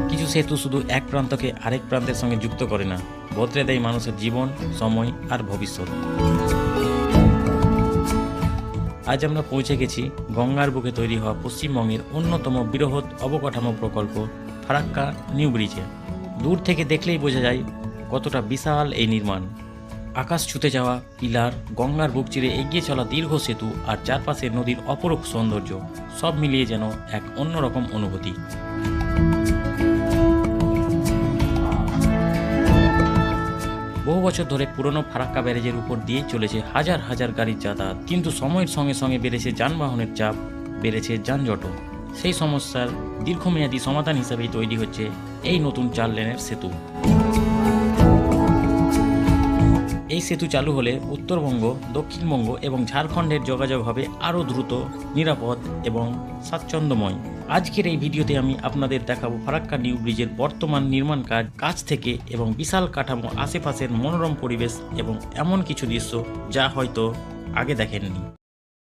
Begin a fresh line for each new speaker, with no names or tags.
কিছু সেতু শুধু এক প্রান্তকে আরেক প্রান্তের সঙ্গে যুক্ত করে না, বদলে দেয় মানুষের জীবন, সময় আর ভবিষ্যৎ। আজ আমরা পৌঁছে গেছি গঙ্গার বুকে তৈরি হওয়া পশ্চিমবঙ্গের অন্যতম বৃহৎ অবকাঠামো প্রকল্প ফারাক্কা নিউ ব্রিজে। দূর থেকে দেখলেই বোঝা যায় কতটা বিশাল এই নির্মাণ। আকাশ ছুতে যাওয়া পিলার, গঙ্গার বুক চিরে এগিয়ে চলা দীর্ঘ সেতু আর চারপাশে নদীর অপরূপ সৌন্দর্য, সব মিলিয়ে যেন এক অন্যরকম অনুভূতি। বহু বছর ধরে পুরনো ফারাক্কা ব্যারেজের উপর দিয়ে চলেছে হাজার হাজার গাড়ির যাতায়াত, কিন্তু সময়ের সঙ্গে সঙ্গে বেড়েছে যানবাহনের চাপ, বেড়েছে যানজটও। সেই সমস্যার দীর্ঘমেয়াদী সমাধান হিসাবেই তৈরি হচ্ছে এই নতুন 4 লেনের সেতু। এই সেতু চালু হলে উত্তরবঙ্গ, দক্ষিণবঙ্গ এবং ঝাড়খণ্ডের যোগাযোগ হবে আরও দ্রুত, নিরাপদ এবং স্বাচ্ছন্দ্যময়। আজকের এই ভিডিওতে আমি আপনাদের দেখাবো ফারাক্কা নিউ ব্রিজের বর্তমান নির্মাণ কাছ থেকে এবং বিশাল কাঠামো, আশেপাশের মনোরম পরিবেশ এবং এমন কিছু দৃশ্য যা হয়তো আগে দেখেননি।